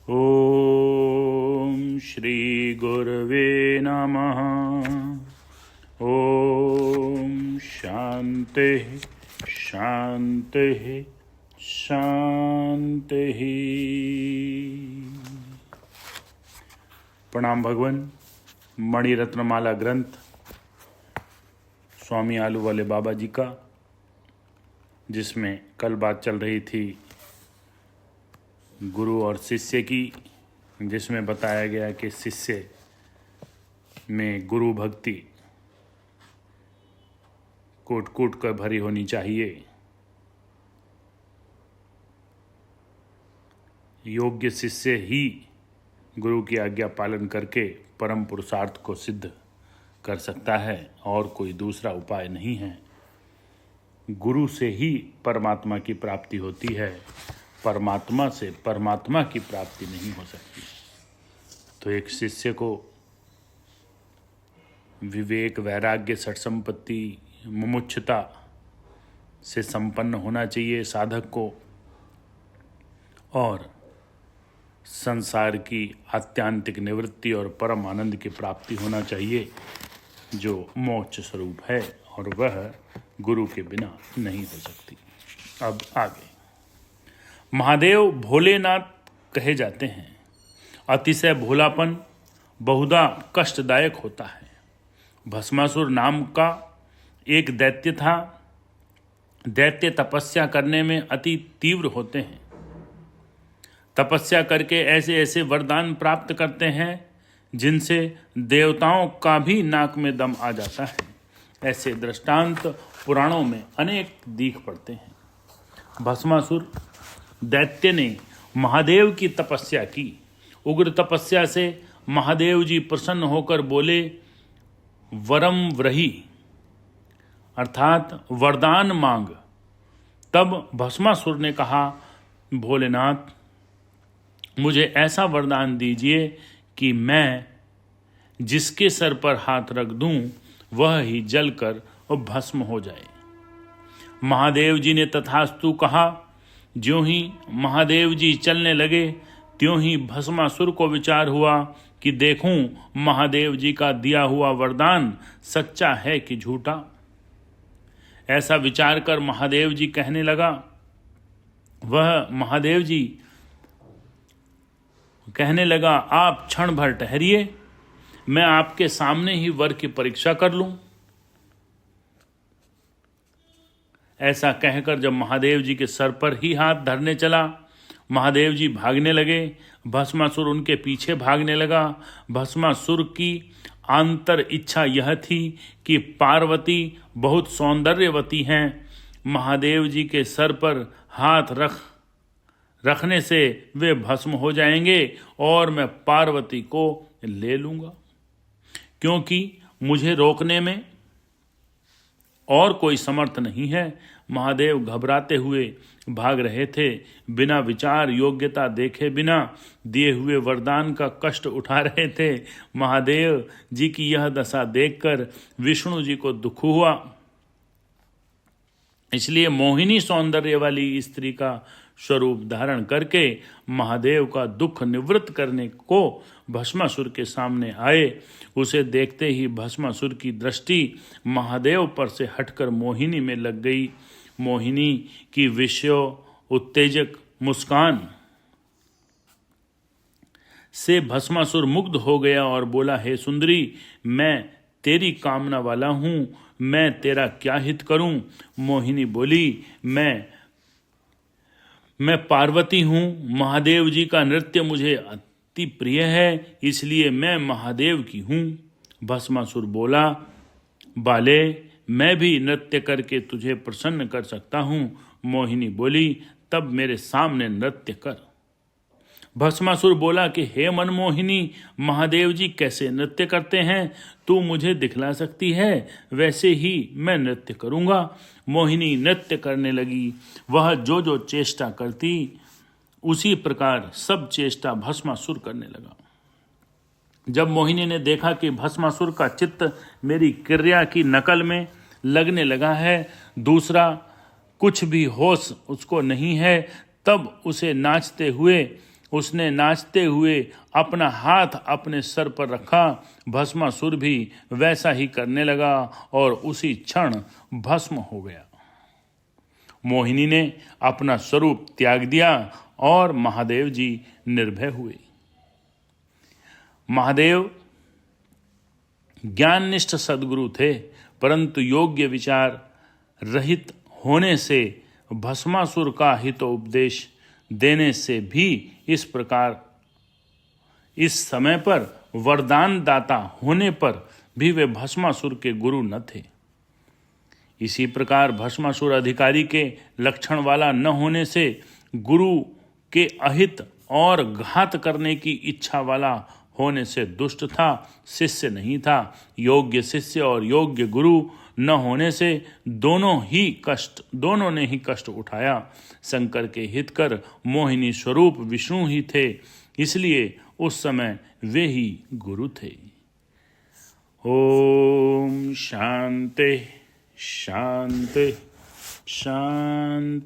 ओम श्री गुरवे नमः। ओम शांति शांति शांति। प्रणाम भगवान। मणिरत्नमाला ग्रंथ स्वामी आलू वाले बाबा जी का, जिसमें कल बात चल रही थी गुरु और शिष्य की, जिसमें बताया गया कि शिष्य में गुरु भक्ति कूट कूट कर भरी होनी चाहिए। योग्य शिष्य ही गुरु की आज्ञा पालन करके परम पुरुषार्थ को सिद्ध कर सकता है, और कोई दूसरा उपाय नहीं है। गुरु से ही परमात्मा की प्राप्ति होती है, परमात्मा से परमात्मा की प्राप्ति नहीं हो सकती। तो एक शिष्य को विवेक, वैराग्य, सठ संपत्ति, मुमुक्षुता से संपन्न होना चाहिए साधक को, और संसार की आत्यांतिक निवृत्ति और परम आनंद की प्राप्ति होना चाहिए, जो मोक्ष स्वरूप है, और वह गुरु के बिना नहीं हो सकती। अब आगे। महादेव भोलेनाथ कहे जाते हैं। अतिशय भोलापन बहुधा कष्टदायक होता है। भस्मासुर नाम का एक दैत्य था। दैत्य तपस्या करने में अति तीव्र होते हैं। तपस्या करके ऐसे ऐसे वरदान प्राप्त करते हैं जिनसे देवताओं का भी नाक में दम आ जाता है। ऐसे दृष्टांत पुराणों में अनेक दिख पड़ते हैं। भस्मासुर दैत्य ने महादेव की तपस्या की। उग्र तपस्या से महादेव जी प्रसन्न होकर बोले, वरम व्रही, अर्थात वरदान मांग। तब भस्मासुर ने कहा, भोलेनाथ, मुझे ऐसा वरदान दीजिए कि मैं जिसके सर पर हाथ रख दूं वह ही जलकर और भस्म हो जाए। महादेव जी ने तथास्तु कहा। ज्यों ही महादेव जी चलने लगे, त्यों ही भस्मासुर को विचार हुआ कि देखूं महादेव जी का दिया हुआ वरदान सच्चा है कि झूठा। ऐसा विचार कर महादेव जी कहने लगा, आप क्षण भर ठहरिए, मैं आपके सामने ही वर की परीक्षा कर लूं। ऐसा कहकर जब महादेव जी के सर पर ही हाथ धरने चला, महादेव जी भागने लगे। भस्मासुर उनके पीछे भागने लगा। भस्मासुर की आंतर इच्छा यह थी कि पार्वती बहुत सौंदर्यवती हैं, महादेव जी के सर पर हाथ रखने से वे भस्म हो जाएंगे और मैं पार्वती को ले लूँगा, क्योंकि मुझे रोकने में और कोई समर्थ नहीं है। महादेव घबराते हुए भाग रहे थे। बिना विचार योग्यता देखे बिना दिए हुए वरदान का कष्ट उठा रहे थे। महादेव जी की यह दशा देखकर विष्णु जी को दुख हुआ। इसलिए मोहिनी सौंदर्य वाली स्त्री का स्वरूप धारण करके महादेव का दुख निवृत्त करने को भस्मासुर के सामने आए। उसे देखते ही भस्मासुर की दृष्टि महादेव पर से हटकर मोहिनी में लग गई। मोहिनी की विषय उत्तेजक मुस्कान से भस्मासुर मुग्ध हो गया और बोला, हे सुंदरी, मैं तेरी कामना वाला हूँ, मैं तेरा क्या हित करूं? मोहिनी बोली, मैं पार्वती हूँ। महादेव जी का नृत्य मुझे अति प्रिय है, इसलिए मैं महादेव की हूँ। भस्मासुर बोला, बाले, मैं भी नृत्य करके तुझे प्रसन्न कर सकता हूँ। मोहिनी बोली, तब मेरे सामने नृत्य कर। भस्मासुर बोला कि हे मनमोहिनी, महादेव जी कैसे नृत्य करते हैं तू मुझे दिखला सकती है, वैसे ही मैं नृत्य करूँगा। मोहिनी नृत्य करने लगी। वह जो जो चेष्टा करती उसी प्रकार सब चेष्टा भस्मासुर करने लगा। जब मोहिनी ने देखा कि भस्मासुर का चित्त मेरी क्रिया की नकल में लगने लगा है, दूसरा कुछ भी होश उसको नहीं है, तब उसे नाचते हुए उसने नाचते हुए अपना हाथ अपने सर पर रखा। भस्मासुर भी वैसा ही करने लगा और उसी क्षण भस्म हो गया। मोहिनी ने अपना स्वरूप त्याग दिया और महादेव जी निर्भय हुए। महादेव ज्ञाननिष्ठ सद्गुरु थे, परंतु योग्य विचार रहित होने से भस्मासुर का हितोपदेश देने से भी इस समय पर वरदान दाता होने पर भी वे भस्मासुर के गुरु न थे। इसी प्रकार भस्मासुर अधिकारी के लक्षण वाला न होने से गुरु के अहित और घात करने की इच्छा वाला होने से दुष्ट था, शिष्य नहीं था। योग्य शिष्य और योग्य गुरु न होने से दोनों ने ही कष्ट उठाया। शंकर के हित कर मोहिनी स्वरूप विष्णु ही थे, इसलिए उस समय वे ही गुरु थे। ओम शांति शांति शांति।